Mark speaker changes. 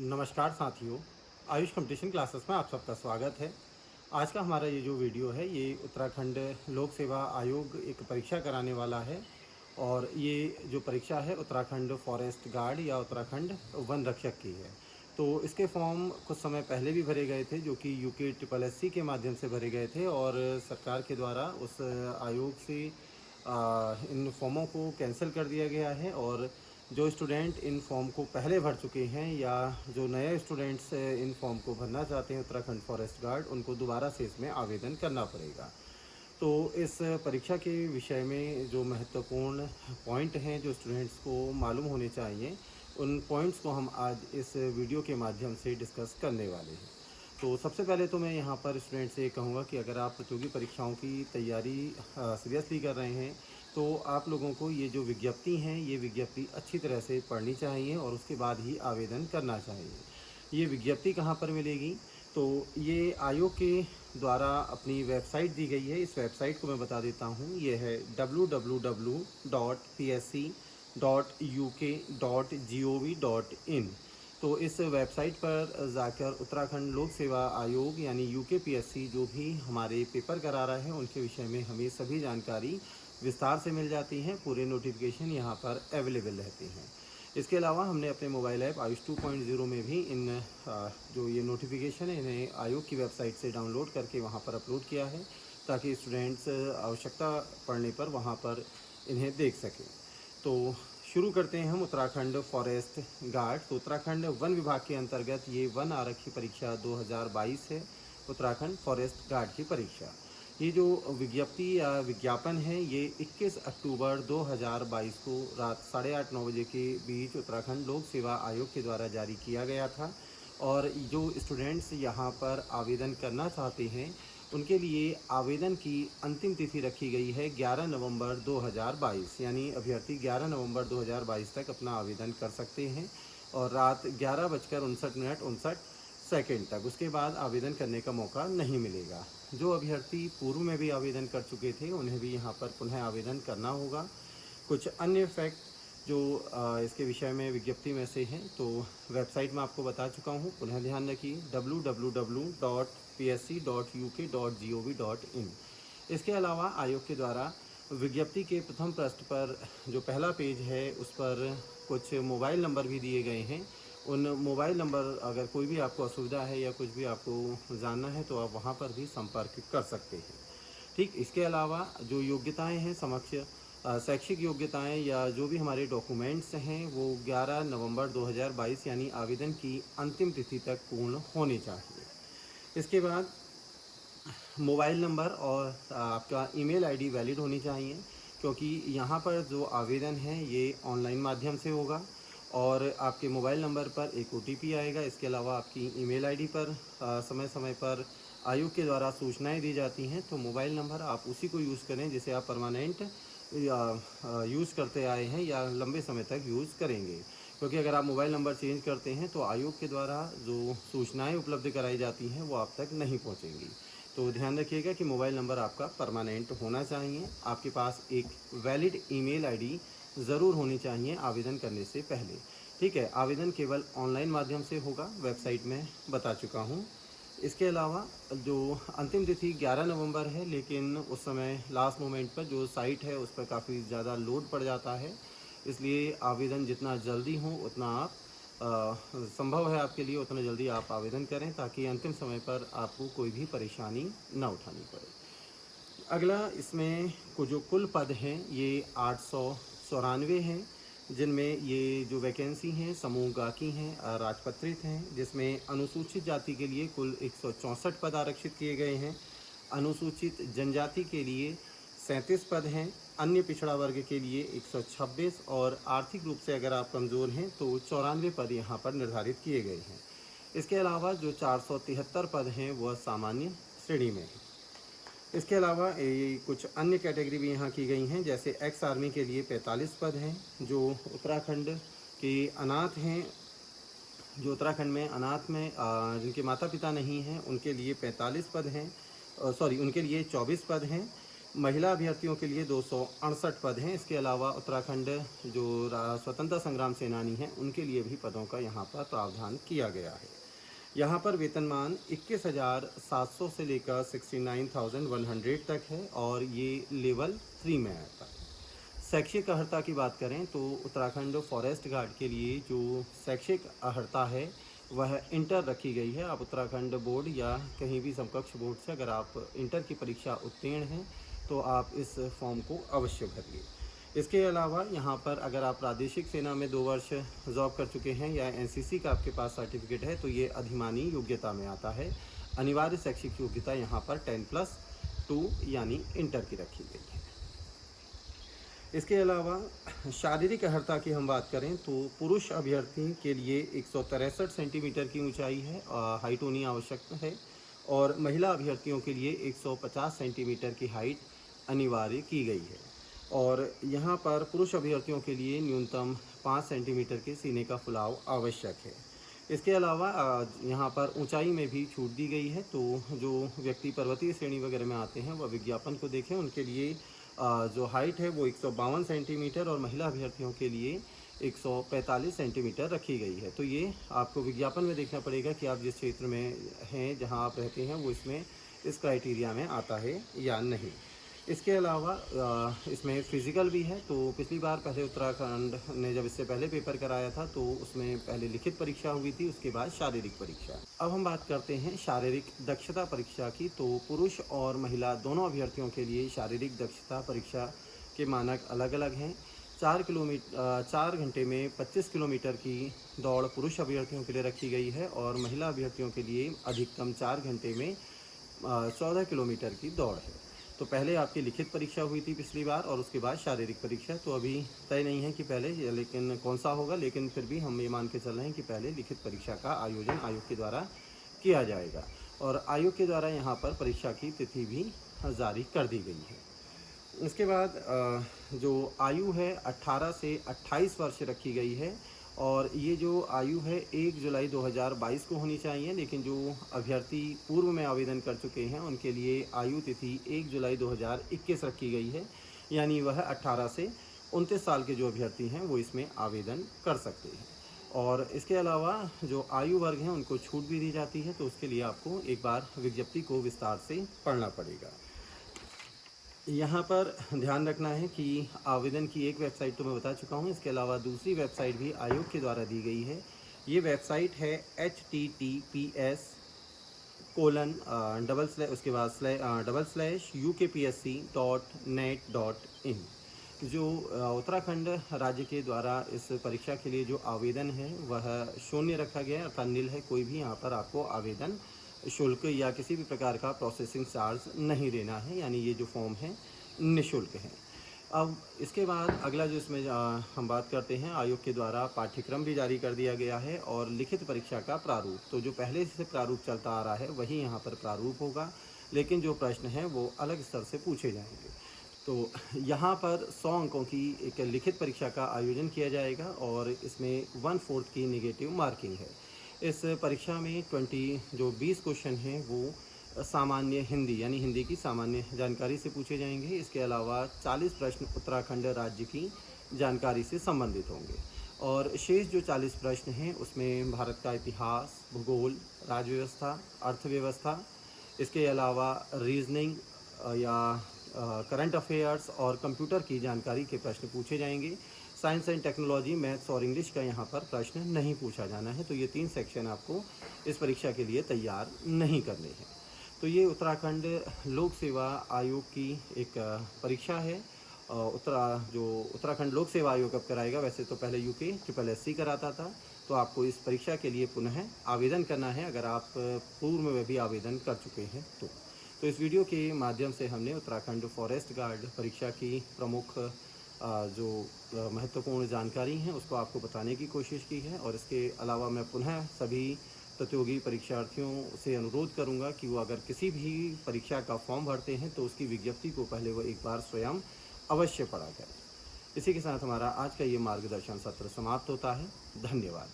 Speaker 1: नमस्कार साथियों, Ayush competition classes में आप सबका स्वागत है। आज का हमारा ये जो वीडियो है ये उत्तराखंड लोक सेवा आयोग एक परीक्षा कराने वाला है और ये जो परीक्षा है उत्तराखंड फॉरेस्ट गार्ड या उत्तराखंड वन रक्षक की है। तो इसके फॉर्म कुछ समय पहले भी भरे गए थे जो कि यूके ट्रिपल एससी के माध्यम से भरे गए थे और सरकार के द्वारा उस आयोग से इन फॉर्मों को कैंसिल कर दिया गया है और जो स्टूडेंट इन फॉर्म को पहले भर चुके हैं या जो नए स्टूडेंट्स इन फॉर्म को भरना चाहते हैं उत्तराखंड फॉरेस्ट गार्ड, उनको दोबारा से इसमें आवेदन करना पड़ेगा। तो इस परीक्षा के विषय में जो महत्वपूर्ण पॉइंट हैं जो स्टूडेंट्स को मालूम होने चाहिए, उन पॉइंट्स को हम आज इस वीडियो के माध्यम से डिस्कस करने वाले हैं। तो सबसे पहले तो मैं यहाँ पर स्टूडेंट से ये कहूँगा कि अगर आप प्रतियोगी परीक्षाओं की तैयारी सीरियसली कर रहे हैं तो आप लोगों को ये जो विज्ञप्ति हैं ये विज्ञप्ति अच्छी तरह से पढ़नी चाहिए और उसके बाद ही आवेदन करना चाहिए। ये विज्ञप्ति कहाँ पर मिलेगी? तो ये आयोग के द्वारा अपनी वेबसाइट दी गई है। इस वेबसाइट को मैं बता देता हूँ, ये है www.psc.uk.gov.in। तो इस वेबसाइट पर जाकर उत्तराखंड लोक सेवा आयोग यानी यूकेपीएससी जो भी हमारे पेपर करा रहा है उनके विषय में हमें सभी जानकारी विस्तार से मिल जाती हैं। पूरे नोटिफिकेशन यहाँ पर अवेलेबल रहते हैं। इसके अलावा हमने अपने मोबाइल ऐप आयुष 2.0 में भी इन जो ये नोटिफिकेशन है इन्हें आयोग की वेबसाइट से डाउनलोड करके वहाँ पर अपलोड किया है ताकि स्टूडेंट्स आवश्यकता पड़ने पर वहाँ पर इन्हें देख सकें। तो शुरू करते हैं हम उत्तराखंड फॉरेस्ट गार्ड। तो उत्तराखंड वन विभाग के अंतर्गत ये वन आरक्षी परीक्षा 2022 है, उत्तराखंड फॉरेस्ट गार्ड की परीक्षा। ये जो विज्ञप्ति या विज्ञापन है ये 21 अक्टूबर 2022 को रात 8:30-9 बजे के बीच उत्तराखंड लोक सेवा आयोग के द्वारा जारी किया गया था और जो स्टूडेंट्स यहाँ पर आवेदन करना चाहते हैं उनके लिए आवेदन की अंतिम तिथि रखी गई है 11 नवंबर 2022, यानी अभ्यर्थी 11 नवंबर 2022 तक अपना आवेदन कर सकते हैं और रात 11:59 तक। उसके बाद आवेदन करने का मौका नहीं मिलेगा। जो अभ्यर्थी पूर्व में भी आवेदन कर चुके थे उन्हें भी यहाँ पर पुनः आवेदन करना होगा। कुछ अन्य फैक्ट जो इसके विषय में विज्ञप्ति में से हैं तो वेबसाइट में आपको बता चुका हूँ, पुनः ध्यान रखिए www.psc.uk.gov.in। इसके अलावा आयोग के द्वारा विज्ञप्ति के प्रथम पृष्ठ पर जो पहला पेज है उस पर कुछ मोबाइल नंबर भी दिए गए हैं। उन मोबाइल नंबर अगर कोई भी आपको असुविधा है या कुछ भी आपको जानना है तो आप वहाँ पर भी संपर्क कर सकते हैं। ठीक, इसके अलावा जो योग्यताएं हैं समक्ष शैक्षिक योग्यताएं या जो भी हमारे डॉक्यूमेंट्स हैं वो 11 नवंबर 2022 यानी आवेदन की अंतिम तिथि तक पूर्ण होने चाहिए। इसके बाद मोबाइल नंबर और आपका ईमेल आईडी वैलिड होनी चाहिए क्योंकि यहाँ पर जो आवेदन है ये ऑनलाइन माध्यम से होगा और आपके मोबाइल नंबर पर एक OTP आएगा। इसके अलावा आपकी ईमेल आईडी पर समय समय पर आयोग के द्वारा सूचनाएं दी जाती हैं। तो मोबाइल नंबर आप उसी को यूज़ करें जिसे आप परमानेंट यूज़ करते आए हैं या लंबे समय तक यूज़ करेंगे, क्योंकि अगर आप मोबाइल नंबर चेंज करते हैं तो आयोग के द्वारा जो सूचनाएं उपलब्ध कराई जाती हैं वो आप तक नहीं पहुंचेंगी। तो ध्यान रखिएगा कि मोबाइल नंबर आपका परमानेंट होना चाहिए। आपके पास एक वैलिड ईमेल आईडी ज़रूर होनी चाहिए आवेदन करने से पहले। ठीक है, आवेदन केवल ऑनलाइन माध्यम से होगा, वेबसाइट में बता चुका हूँ। इसके अलावा जो अंतिम तिथि 11 नवंबर है, लेकिन उस समय लास्ट मोमेंट पर जो साइट है उस पर काफ़ी ज़्यादा लोड पड़ जाता है, इसलिए आवेदन जितना जल्दी हो उतना आप संभव है आपके लिए उतना जल्दी आप आवेदन करें ताकि अंतिम समय पर आपको कोई भी परेशानी न उठानी पड़े। अगला इसमें जो कुल पद हैं ये 894 हैं, जिनमें ये जो वैकेंसी हैं समूह गा की हैं, राजपत्रित हैं, जिसमें अनुसूचित जाति के लिए कुल 164 पद आरक्षित किए गए हैं, अनुसूचित जनजाति के लिए 37 पद हैं, अन्य पिछड़ा वर्ग के लिए 126 और आर्थिक रूप से अगर आप कमज़ोर हैं तो 94 पद यहाँ पर निर्धारित किए गए हैं। इसके अलावा जो 473 पद हैं वह सामान्य श्रेणी में हैं। इसके अलावा कुछ अन्य कैटेगरी भी यहाँ की गई हैं, जैसे एक्स आर्मी के लिए 45 पद हैं, जो उत्तराखंड के अनाथ हैं, जो उत्तराखंड में अनाथ में जिनके माता पिता नहीं हैं उनके लिए 45 पद हैं, उनके लिए 24 पद हैं। महिला अभ्यर्थियों के लिए 268 पद हैं। इसके अलावा उत्तराखंड जो स्वतंत्रता संग्राम सेनानी हैं उनके लिए भी पदों का यहाँ पर प्रावधान किया गया है। यहाँ पर वेतनमान 21,700 से लेकर 69,100 तक है और ये लेवल 3 में आता है। शैक्षिक अर्हता की बात करें तो उत्तराखंड फॉरेस्ट गार्ड के लिए जो शैक्षिक अर्हता है वह इंटर रखी गई है। आप उत्तराखंड बोर्ड या कहीं भी समकक्ष बोर्ड से अगर आप इंटर की परीक्षा उत्तीर्ण हैं तो आप इस फॉर्म को अवश्य भरिए। इसके अलावा यहाँ पर अगर आप प्रादेशिक सेना में 2 वर्ष जॉब कर चुके हैं या एनसीसी का आपके पास सर्टिफिकेट है तो ये अधिमानी योग्यता में आता है। अनिवार्य शैक्षिक योग्यता यहाँ पर 10+2 यानी इंटर की रखी गई है। इसके अलावा शारीरिक अर्हता की हम बात करें तो पुरुष अभ्यर्थी के लिए 163 सेंटीमीटर की ऊंचाई है, हाइट होनी आवश्यक है, और महिला अभ्यर्थियों के लिए 150 सेंटीमीटर की हाइट अनिवार्य की गई है। और यहाँ पर पुरुष अभ्यर्थियों के लिए न्यूनतम 5 सेंटीमीटर के सीने का फुलाव आवश्यक है। इसके अलावा यहाँ पर ऊंचाई में भी छूट दी गई है, तो जो व्यक्ति पर्वतीय श्रेणी वगैरह में आते हैं वह विज्ञापन को देखें। उनके लिए जो हाइट है वो 152 सेंटीमीटर और महिला अभ्यर्थियों के लिए 145 सेंटीमीटर रखी गई है। तो ये आपको विज्ञापन में देखना पड़ेगा कि आप जिस क्षेत्र में हैं, जहां आप रहते हैं, वो इस क्राइटेरिया में आता है या नहीं। इसके अलावा इसमें फ़िज़िकल भी है। तो पिछली बार पहले उत्तराखंड ने जब इससे पहले पेपर कराया था तो उसमें पहले लिखित परीक्षा हुई थी, उसके बाद शारीरिक परीक्षा। अब हम बात करते हैं शारीरिक दक्षता परीक्षा की। तो पुरुष और महिला दोनों अभ्यर्थियों के लिए शारीरिक दक्षता परीक्षा के मानक अलग अलग हैं। 4 घंटे में 25 किलोमीटर की दौड़ पुरुष अभ्यर्थियों के लिए रखी गई है और महिला अभ्यर्थियों के लिए अधिकतम 4 घंटे में 14 किलोमीटर की दौड़ है। तो पहले आपकी लिखित परीक्षा हुई थी पिछली बार और उसके बाद शारीरिक परीक्षा। तो अभी तय नहीं है कि पहले लेकिन कौन सा होगा, लेकिन फिर भी हम ये मान के चल रहे हैं कि पहले लिखित परीक्षा का आयोजन आयोग के द्वारा किया जाएगा और आयोग के द्वारा यहाँ पर परीक्षा की तिथि भी जारी कर दी गई है। इसके बाद जो आयु है 18 से 28 वर्ष रखी गई है और ये जो आयु है 1 जुलाई 2022 को होनी चाहिए, लेकिन जो अभ्यर्थी पूर्व में आवेदन कर चुके हैं उनके लिए आयु तिथि 1 जुलाई 2021 रखी गई है, यानी वह 18 से 29 साल के जो अभ्यर्थी हैं वो इसमें आवेदन कर सकते हैं। और इसके अलावा जो आयु वर्ग हैं उनको छूट भी दी जाती है, तो उसके लिए आपको एक बार विज्ञप्ति को विस्तार से पढ़ना पड़ेगा। यहाँ पर ध्यान रखना है कि आवेदन की एक वेबसाइट तो मैं बता चुका हूँ, इसके अलावा दूसरी वेबसाइट भी आयोग के द्वारा दी गई है। ये वेबसाइट है https://upsc.net.in। जो उत्तराखंड राज्य के द्वारा इस परीक्षा के लिए जो आवेदन है वह शून्य रखा गया है, अर्थात नील है। कोई भी यहाँ पर आपको आवेदन शुल्क या किसी भी प्रकार का प्रोसेसिंग चार्ज नहीं देना है, यानी ये जो फॉर्म है निःशुल्क है। अब इसके बाद अगला जो इसमें हम बात करते हैं, आयोग के द्वारा पाठ्यक्रम भी जारी कर दिया गया है और लिखित परीक्षा का प्रारूप। तो जो पहले से प्रारूप चलता आ रहा है वही यहाँ पर प्रारूप होगा, लेकिन जो प्रश्न हैं वो अलग स्तर से पूछे जाएंगे। तो यहाँ पर 100 अंकों की एक लिखित परीक्षा का आयोजन किया जाएगा और इसमें 1/4 की नेगेटिव मार्किंग है। इस परीक्षा में 20 क्वेश्चन हैं वो सामान्य हिंदी यानी हिंदी की सामान्य जानकारी से पूछे जाएंगे। इसके अलावा 40 प्रश्न उत्तराखंड राज्य की जानकारी से संबंधित होंगे और शेष जो 40 प्रश्न हैं उसमें भारत का इतिहास, भूगोल, राज्य व्यवस्था, अर्थव्यवस्था, इसके अलावा रीजनिंग या करंट अफेयर्स और कंप्यूटर की जानकारी के प्रश्न पूछे जाएंगे। साइंस एंड टेक्नोलॉजी, मैथ्स और इंग्लिश का यहाँ पर प्रश्न नहीं पूछा जाना है। तो ये 3 सेक्शन आपको इस परीक्षा के लिए तैयार नहीं करने हैं। तो ये उत्तराखंड लोक सेवा आयोग की एक परीक्षा है। जो उत्तराखंड लोक सेवा आयोग अब कराएगा, वैसे तो पहले यूके SSSC कराता था। तो आपको इस परीक्षा के लिए पुनः आवेदन करना है अगर आप पूर्व में भी आवेदन कर चुके हैं तो इस वीडियो के माध्यम से हमने उत्तराखंड फॉरेस्ट गार्ड परीक्षा की प्रमुख जो महत्वपूर्ण जानकारी हैं उसको आपको बताने की कोशिश की है। और इसके अलावा मैं पुनः सभी प्रतियोगी परीक्षार्थियों से अनुरोध करूंगा कि वो अगर किसी भी परीक्षा का फॉर्म भरते हैं तो उसकी विज्ञप्ति को पहले वो एक बार स्वयं अवश्य पढ़ा करें। इसी के साथ हमारा आज का ये मार्गदर्शन सत्र समाप्त होता है। धन्यवाद।